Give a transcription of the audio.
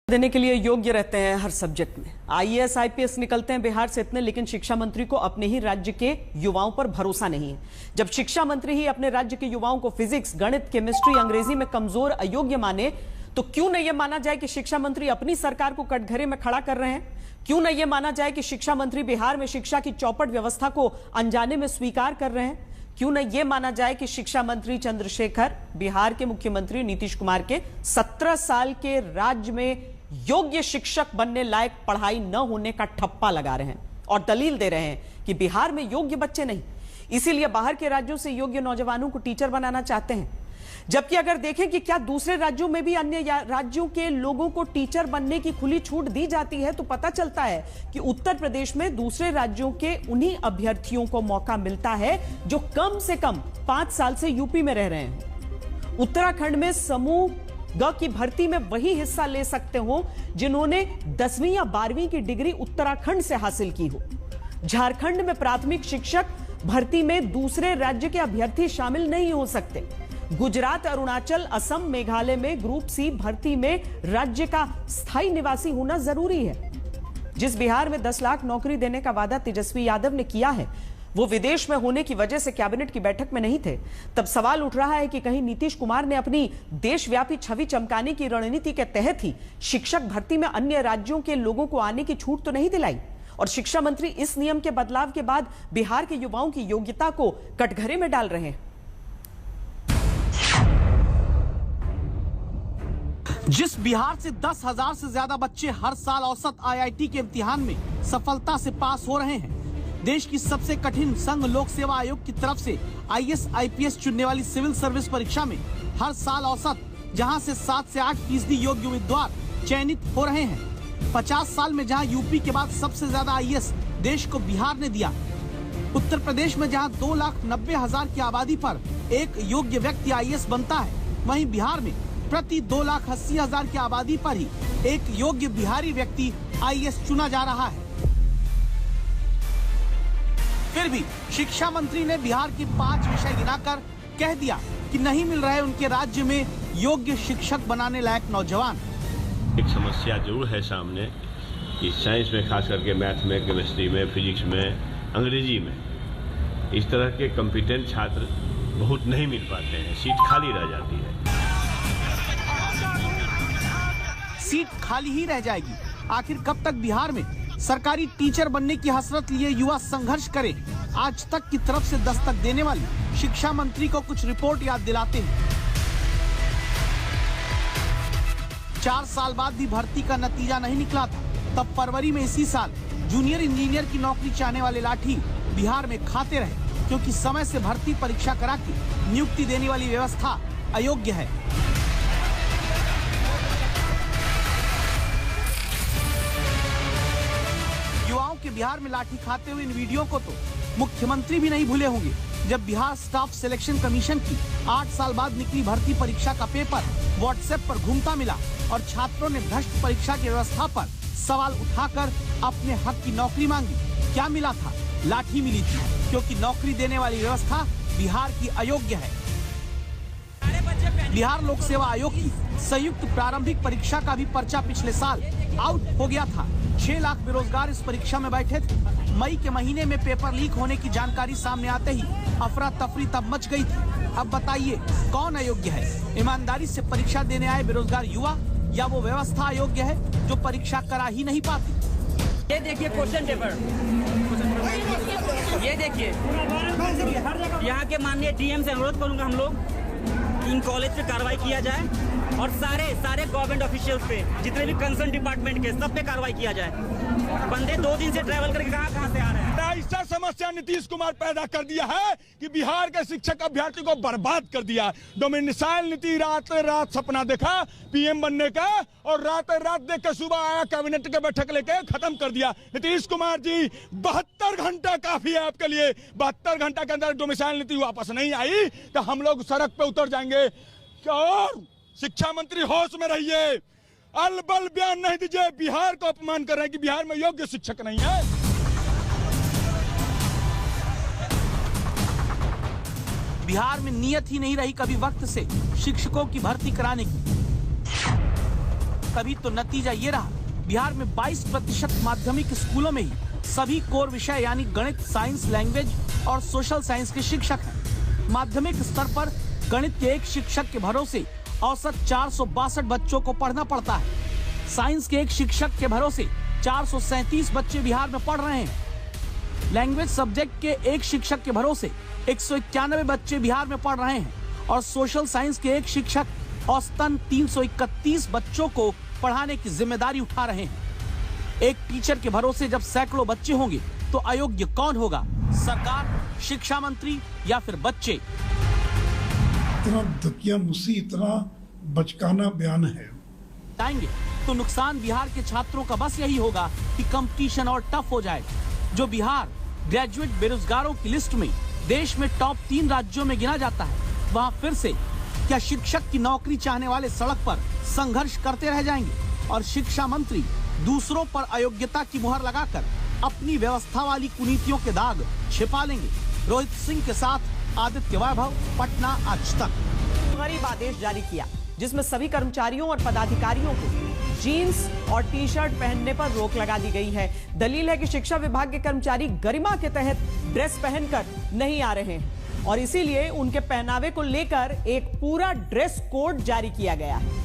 देने के लिए योग्य रहते हैं हर सब्जेक्ट में। आईएएस आईपीएस निकलते हैं बिहार से इतने, लेकिन शिक्षा मंत्री को अपने ही राज्य के युवाओं पर भरोसा नहीं है। जब शिक्षा मंत्री ही अपने राज्य के युवाओं को फिजिक्स, गणित, केमिस्ट्री, अंग्रेजी में कमजोर, अयोग्य माने, तो क्यों न यह माना जाए कि शिक्षा मंत्री अपनी सरकार को कटघरे में खड़ा कर रहे हैं? क्यों न यह माना जाए कि शिक्षा मंत्री बिहार में शिक्षा की चौपट व्यवस्था को अनजाने में स्वीकार कर रहे हैं? क्यों न यह माना जाए कि शिक्षा मंत्री चंद्रशेखर बिहार के मुख्यमंत्री नीतीश कुमार के 17 साल के राज्य में योग्य शिक्षक बनने लायक पढ़ाई न होने का ठप्पा लगा रहे हैं और दलील दे रहे हैं कि बिहार में योग्य बच्चे नहीं, इसीलिए बाहर के राज्यों से योग्य नौजवानों को टीचर बनाना चाहते हैं। जबकि अगर देखें कि क्या दूसरे राज्यों में भी अन्य राज्यों के लोगों को टीचर बनने की खुली छूट दी जाती है, तो पता चलता है कि उत्तर प्रदेश में दूसरे राज्यों के उन्हीं अभ्यर्थियों को मौका मिलता है जो कम से कम 5 साल से यूपी में रह रहे हैं। उत्तराखंड में समूह ग की भर्ती में वही हिस्सा ले सकते हो जिन्होंने 10वीं या 12वीं की डिग्री उत्तराखंड से हासिल की हो। झारखंड में प्राथमिक शिक्षक भर्ती में दूसरे राज्य के अभ्यर्थी शामिल नहीं हो सकते। गुजरात, अरुणाचल, असम, मेघालय में ग्रुप सी भर्ती में राज्य का स्थायी निवासी होना जरूरी है। जिस बिहार में 10 लाख नौकरी देने का वादा तेजस्वी यादव ने किया है, वो विदेश में होने की वजह से कैबिनेट की बैठक में नहीं थे। तब सवाल उठ रहा है कि कहीं नीतीश कुमार ने अपनी देशव्यापी छवि चमकाने की रणनीति के तहत ही शिक्षक भर्ती में अन्य राज्यों के लोगों को आने की छूट तो नहीं दिलाई? और शिक्षा मंत्री इस नियम के बदलाव के बाद बिहार के युवाओं की योग्यता को कटघरे में डाल रहे हैं। जिस बिहार से 10,000 से ज्यादा बच्चे हर साल औसत आईआईटी के इम्तिहान में सफलता से पास हो रहे हैं, देश की सबसे कठिन संघ लोक सेवा आयोग की तरफ से आईएएस आईपीएस चुनने वाली सिविल सर्विस परीक्षा में हर साल औसत जहां से 7 से 8% योग्य उम्मीदवार चयनित हो रहे हैं। 50 साल में जहां यूपी के बाद सबसे ज्यादा आईएएस देश को बिहार ने दिया, उत्तर प्रदेश में जहां 2,90,000 की आबादी पर एक योग्य व्यक्ति आईएएस बनता है, वहीं बिहार में प्रति 2,80,000 की आबादी पर ही एक योग्य बिहारी व्यक्ति आईएएस चुना जा रहा है। फिर भी शिक्षा मंत्री ने बिहार की 5 विषय गिनाकर कह दिया कि नहीं मिल रहे उनके राज्य में योग्य शिक्षक बनाने लायक नौजवान। एक समस्या जरूर है सामने कि साइंस में, खास करके मैथ में, केमिस्ट्री में, फिजिक्स में, अंग्रेजी में इस तरह के कॉम्पिटेंट छात्र बहुत नहीं मिल पाते हैं, सीट खाली रह जाती है। सीट खाली ही रह जाएगी। आखिर कब तक बिहार में सरकारी टीचर बनने की हसरत लिए युवा संघर्ष करे? आज तक की तरफ से दस्तक देने वाली शिक्षा मंत्री को कुछ रिपोर्ट याद दिलाते हैं। 4 साल बाद भी भर्ती का नतीजा नहीं निकला था। तब फरवरी में इसी साल जूनियर इंजीनियर की नौकरी चाहने वाले लाठी बिहार में खाते रहे, क्योंकि समय से भर्ती परीक्षा करा के नियुक्ति देने वाली व्यवस्था अयोग्य है। युवाओं के बिहार में लाठी खाते हुए इन वीडियो को तो मुख्यमंत्री भी नहीं भूले होंगे, जब बिहार स्टाफ सिलेक्शन कमीशन की 8 साल बाद निकली भर्ती परीक्षा का पेपर व्हाट्सएप पर घूमता मिला और छात्रों ने भ्रष्ट परीक्षा की व्यवस्था पर सवाल उठाकर अपने हक की नौकरी मांगी। क्या मिला था? लाठी मिली थी, क्योंकि नौकरी देने वाली व्यवस्था बिहार की अयोग्य है। बिहार लोक सेवा आयोग की संयुक्त प्रारंभिक परीक्षा का भी पर्चा पिछले साल आउट हो गया था। 6 लाख बेरोजगार इस परीक्षा में बैठे थे। मई के महीने में पेपर लीक होने की जानकारी सामने आते ही अफरा तफरी तब मच गई थी। अब बताइए कौन अयोग्य है? ईमानदारी से परीक्षा देने आए बेरोजगार युवा, या वो व्यवस्था अयोग्य है जो परीक्षा करा ही नहीं पाती? ये देखिए क्वेश्चन पेपर, ये देखिए, यहाँ के माननीय डीएम से अनुरोध करूंगा हम लोग इन कॉलेज पे कार्रवाई किया जाए और सारे गवर्नमेंट ऑफिशियल्स पे, जितने भी कंसर्न डिपार्टमेंट के, सब पे कार्रवाई किया जाए। बंदे 2 दिन से ट्रैवल करके कहां से आ रहे हैं? ऐसा समस्या नीतीश कुमार पैदा कर दिया है कि बिहार के शिक्षक अभ्यर्थी को बर्बाद कर दिया। डोमिसाइल नीति, रात रात सपना देखा पीएम बनने का, और रात रात देख के सुबह आया कैबिनेट के बैठक लेके खत्म कर दिया। नीतीश कुमार जी, 72 घंटा काफी है आपके लिए। 72 घंटा के अंदर डोमिसाइल नीति वापस नहीं आई तो हम लोग सड़क पे उतर जाएंगे। और शिक्षा मंत्री होश में रहिए, अलबल बयान नहीं दीजिए। बिहार को अपमान कर रहे हैं कि बिहार में योग्य शिक्षक नहीं है। बिहार में नियत ही नहीं रही कभी वक्त से शिक्षकों की भर्ती कराने की। तभी तो नतीजा ये रहा, बिहार में 22% माध्यमिक स्कूलों में ही सभी कोर विषय यानी गणित, साइंस, लैंग्वेज और सोशल साइंस के शिक्षक हैं। माध्यमिक स्तर पर गणित के एक शिक्षक के भरोसे औसत 462 बच्चों को पढ़ना पड़ता है। साइंस के एक शिक्षक के भरोसे 437 बच्चे बिहार में पढ़ रहे हैं। लैंग्वेज सब्जेक्ट के एक शिक्षक के भरोसे 191 बच्चे बिहार में पढ़ रहे हैं और सोशल साइंस के एक शिक्षक औसतन 331 बच्चों को पढ़ाने की जिम्मेदारी उठा रहे हैं। एक टीचर के भरोसे जब सैकड़ों बच्चे होंगे तो अयोग्य कौन होगा? सरकार, शिक्षा मंत्री या फिर बच्चे? इतना दकियानुसी, इतना बचकाना बयान है। बताएंगे तो नुकसान बिहार के छात्रों का बस यही होगा कि कंपटीशन और टफ हो जाए। जो बिहार ग्रेजुएट बेरोजगारों की लिस्ट में देश में टॉप 3 राज्यों में गिना जाता है, वहां फिर से क्या शिक्षक की नौकरी चाहने वाले सड़क पर संघर्ष करते रह जाएंगे और शिक्षा मंत्री दूसरों पर अयोग्यता की मुहर लगाकर अपनी व्यवस्था वाली कुनीतियों के दाग छिपा लेंगे? रोहित सिंह के साथ आदित्य वैभव, पटना, आज तक। गरीब आदेश जारी किया जिसमें सभी कर्मचारियों और पदाधिकारियों को जीन्स और टी शर्ट पहनने पर रोक लगा दी गई है। दलील है कि शिक्षा विभाग के कर्मचारी गरिमा के तहत ड्रेस पहनकर नहीं आ रहे हैं और इसीलिए उनके पहनावे को लेकर एक पूरा ड्रेस कोड जारी किया गया है।